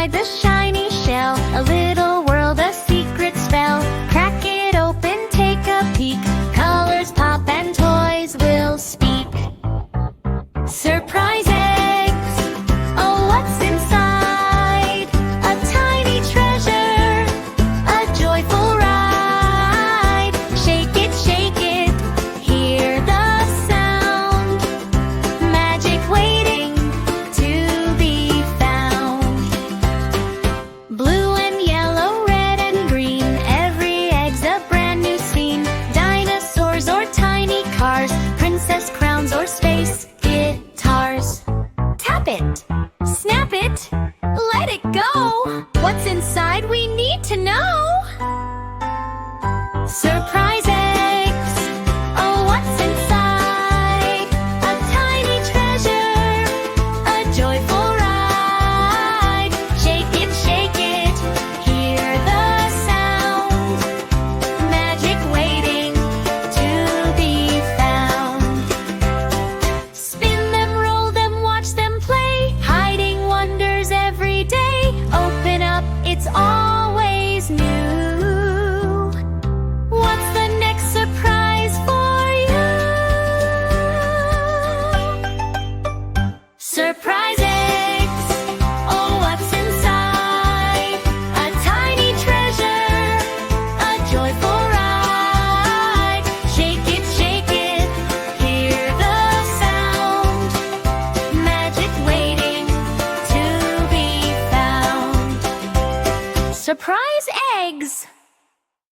inside the shiny shell. A little world, a secret spell. Crack it open, take a peek. Colors pop and toys will speak. Surprise eggs! Oh, what's inside? A tiny treasure, a joyful ride. Shake it, hear the sound. Magic waiting to be found. Blue and yellow, red and green, every egg's a brand new scene. Dinosaurs or tiny cars, princess crowns or space guitars. Tap it, snap it, let it go. What's inside we need to know.